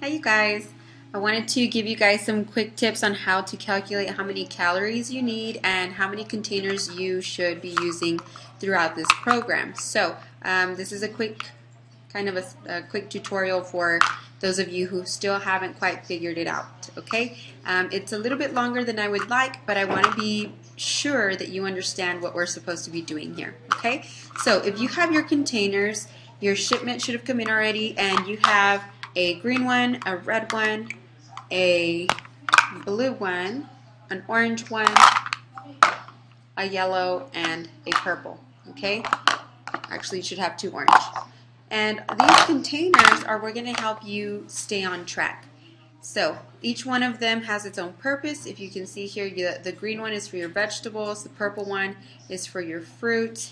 Hi you guys. I wanted to give you guys some quick tips on how to calculate how many calories you need and how many containers you should be using throughout this program. So this is a quick kind of a quick tutorial for those of you who still haven't quite figured it out. Okay, it's a little bit longer than I would like, but I want to be sure that you understand what we're supposed to be doing here. Okay, so if you have your containers, your shipment should have come in already, and you have a green one, a red one, a blue one, an orange one, a yellow, and a purple. Okay, actually you should have two orange. And these containers are going to help you stay on track. So each one of them has its own purpose. If you can see here, the green one is for your vegetables, the purple one is for your fruit,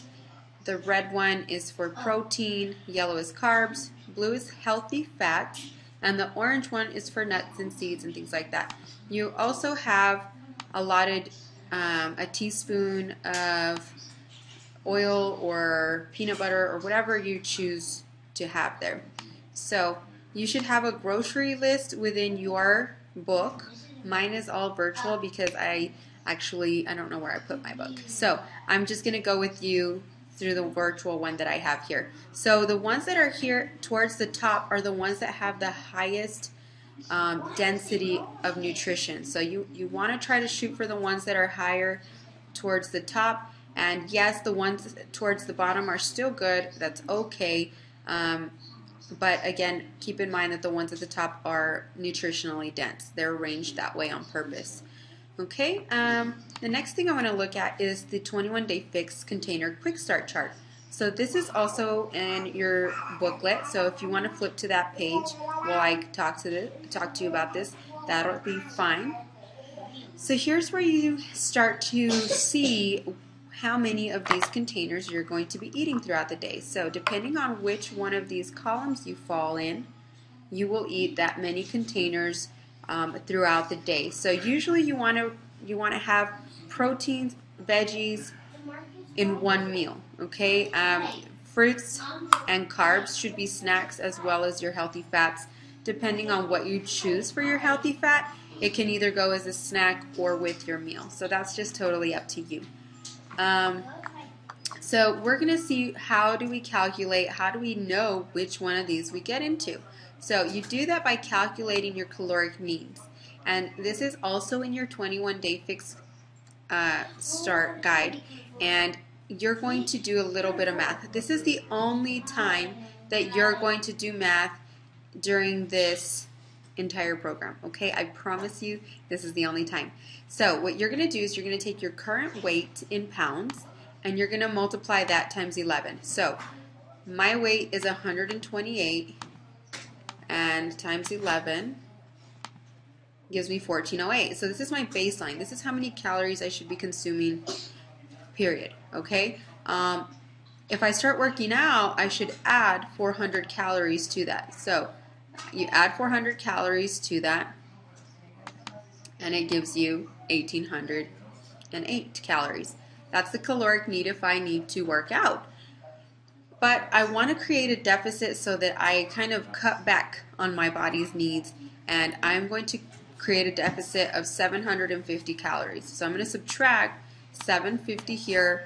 the red one is for protein, yellow is carbs, blue is healthy fats, and the orange one is for nuts and seeds and things like that. You also have allotted a teaspoon of oil or peanut butter or whatever you choose to have there. So you should have a grocery list within your book. Mine is all virtual because I don't know where I put my book. So I'm just going to go with you through the virtual one that I have here. So the ones that are here towards the top are the ones that have the highest density of nutrition. So you want to try to shoot for the ones that are higher towards the top. And yes, the ones towards the bottom are still good. That's okay. But again, keep in mind that the ones at the top are nutritionally dense. They're arranged that way on purpose. Okay, the next thing I want to look at is the 21-day fix container quick start chart. So this is also in your booklet. So if you want to flip to that page while I talk to you about this, that'll be fine. So here's where you start to see how many of these containers you're going to be eating throughout the day. So depending on which one of these columns you fall in, you will eat that many containers throughout the day. So usually you want to have proteins, veggies in one meal. Okay, fruits and carbs should be snacks as well as your healthy fats. Depending on what you choose for your healthy fat, it can either go as a snack or with your meal. So that's just totally up to you. So we're going to see how do we calculate, how do we know which one of these we get into. So you do that by calculating your caloric needs. And this is also in your 21-day fix start guide. And you're going to do a little bit of math. This is the only time that you're going to do math during this entire program. Okay, I promise you this is the only time. So what you're going to do is you're going to take your current weight in pounds and you're going to multiply that times 11. So my weight is 128 and times 11 gives me 1408. So this is my baseline. This is how many calories I should be consuming, period. Okay? If I start working out, I should add 400 calories to that. So you add 400 calories to that, and it gives you 1,808 calories. That's the caloric need if I need to work out. But I want to create a deficit so that I kind of cut back on my body's needs, and I'm going to create a deficit of 750 calories. So I'm going to subtract 750 here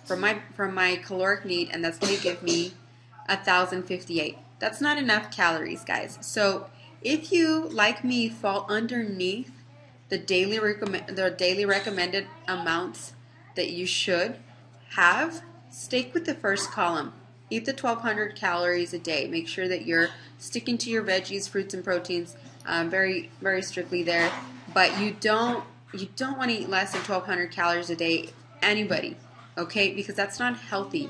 from my caloric need, and that's going to give me 1,058. That's not enough calories, guys. So if you, like me, fall underneath the daily recommended amounts that you should have, stick with the first column. Eat the 1,200 calories a day. Make sure that you're sticking to your veggies, fruits, and proteins very, very strictly there. But you don't want to eat less than 1,200 calories a day, anybody, okay? Because that's not healthy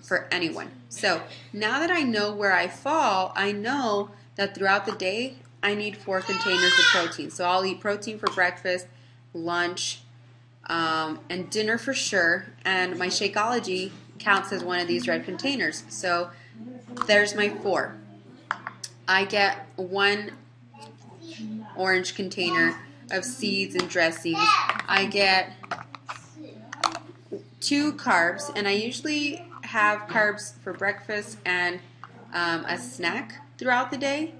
for anyone. So now that I know where I fall, I know that throughout the day I need 4 containers of protein. So I'll eat protein for breakfast, lunch, and dinner for sure. And my Shakeology counts as one of these red containers. So there's my 4. I get 1 orange container of seeds and dressings. I get 2 carbs, and I usually have carbs for breakfast and a snack throughout the day.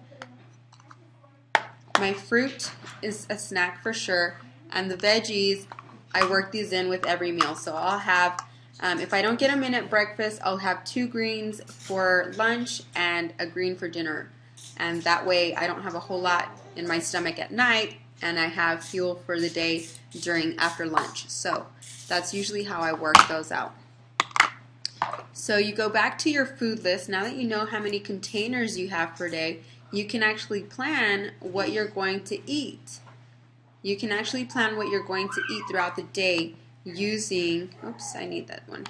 My fruit is a snack for sure, and the veggies, I work these in with every meal. So I'll have, if I don't get them in at breakfast, I'll have 2 greens for lunch and a green for dinner. And that way I don't have a whole lot in my stomach at night, and I have fuel for the day after lunch. So that's usually how I work those out. So you go back to your food list. Now that you know how many containers you have per day, you can actually plan what you're going to eat. You can actually plan what you're going to eat throughout the day using, oops, I need that one,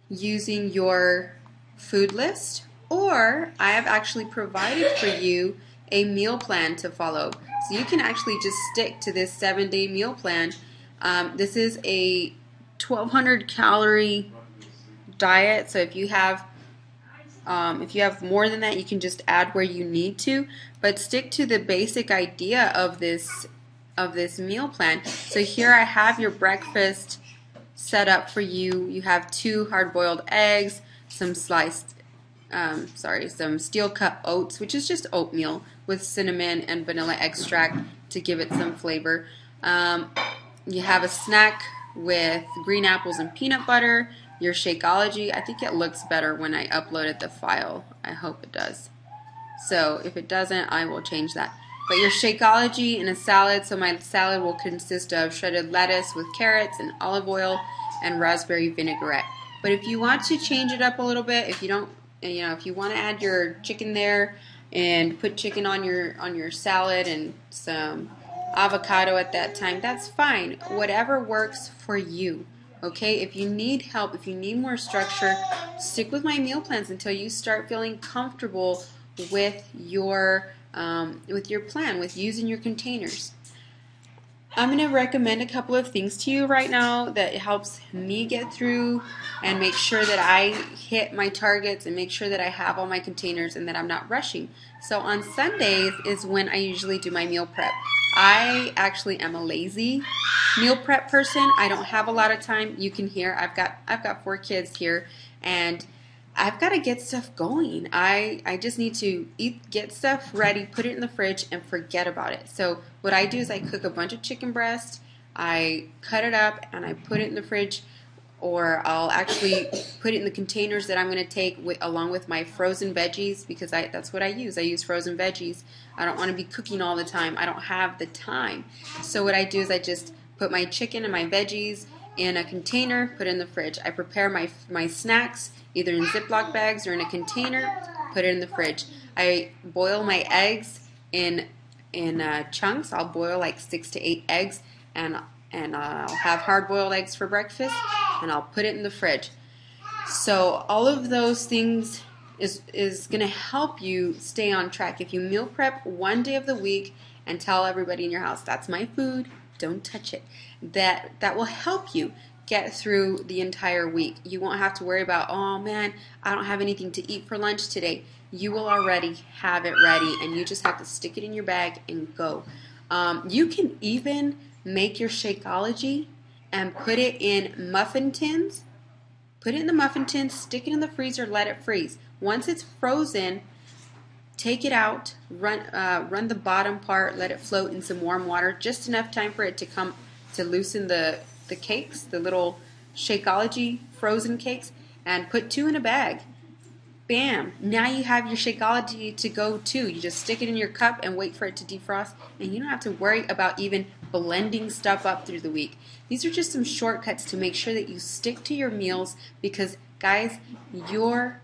using your food list, or I have actually provided for you a meal plan to follow. So you can actually just stick to this 7-day meal plan. This is a 1,200 calorie diet, so if you have more than that, you can just add where you need to, but stick to the basic idea of this meal plan. So here I have your breakfast set up for you. You have 2 hard-boiled eggs, some some steel-cut oats, which is just oatmeal with cinnamon and vanilla extract to give it some flavor. You have a snack with green apples and peanut butter. Your Shakeology, I think it looks better when I uploaded the file. I hope it does. So if it doesn't, I will change that. But your Shakeology in a salad, so my salad will consist of shredded lettuce with carrots and olive oil and raspberry vinaigrette. But if you want to change it up a little bit, if you don't, if you want to add your chicken there and put chicken on your salad and some avocado at that time, that's fine. Whatever works for you. Okay, if you need help, if you need more structure, stick with my meal plans until you start feeling comfortable with your plan, with using your containers. I'm going to recommend a couple of things to you right now that helps me get through and make sure that I hit my targets and make sure that I have all my containers and that I'm not rushing. So on Sundays is when I usually do my meal prep. I actually am a lazy meal prep person. I don't have a lot of time. You can hear I've got 4 kids here, and I've got to get stuff going. I just need to get stuff ready, put it in the fridge, and forget about it. So what I do is I cook a bunch of chicken breast, I cut it up, and I put it in the fridge, or I'll actually put it in the containers that I'm going to take along with my frozen veggies, because that's what I use. I use frozen veggies. I don't want to be cooking all the time. I don't have the time. So what I do is I just put my chicken and my veggies in a container, put it in the fridge. I prepare my snacks either in Ziploc bags or in a container, put it in the fridge. I boil my eggs in chunks. I'll boil like 6 to 8 eggs, and I'll have hard-boiled eggs for breakfast, and I'll put it in the fridge. So all of those things is going to help you stay on track. If you meal prep one day of the week and tell everybody in your house, that's my food, don't touch it, that will help you get through the entire week. You won't have to worry about, oh man, I don't have anything to eat for lunch today. You will already have it ready, and you just have to stick it in your bag and go. You can even make your Shakeology and put it in muffin tins. Put it in the muffin tin, stick it in the freezer, let it freeze. Once it's frozen, take it out, run the bottom part, let it float in some warm water, just enough time for it to loosen the cakes, the little Shakeology frozen cakes, and put 2 in a bag. Bam! Now you have your Shakeology to go too. You just stick it in your cup and wait for it to defrost, and you don't have to worry about even blending stuff up through the week. These are just some shortcuts to make sure that you stick to your meals, because guys, your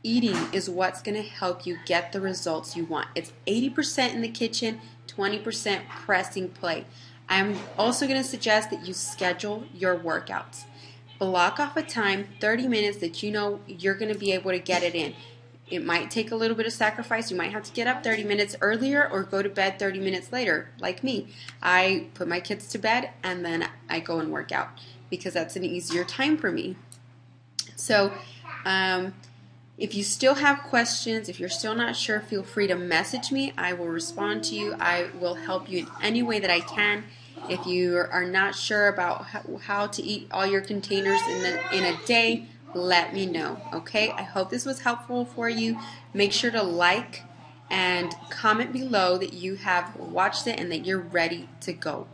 eating is what's going to help you get the results you want. It's 80% in the kitchen, 20% pressing play. I'm also going to suggest that you schedule your workouts. Block off a time, 30 minutes, that you know you're going to be able to get it in. It might take a little bit of sacrifice. You might have to get up 30 minutes earlier or go to bed 30 minutes later, like me. I put my kids to bed and then I go and work out because that's an easier time for me. So if you still have questions, if you're still not sure, feel free to message me. I will respond to you. I will help you in any way that I can. If you are not sure about how to eat all your containers in a day, let me know, okay? I hope this was helpful for you. Make sure to like and comment below that you have watched it and that you're ready to go.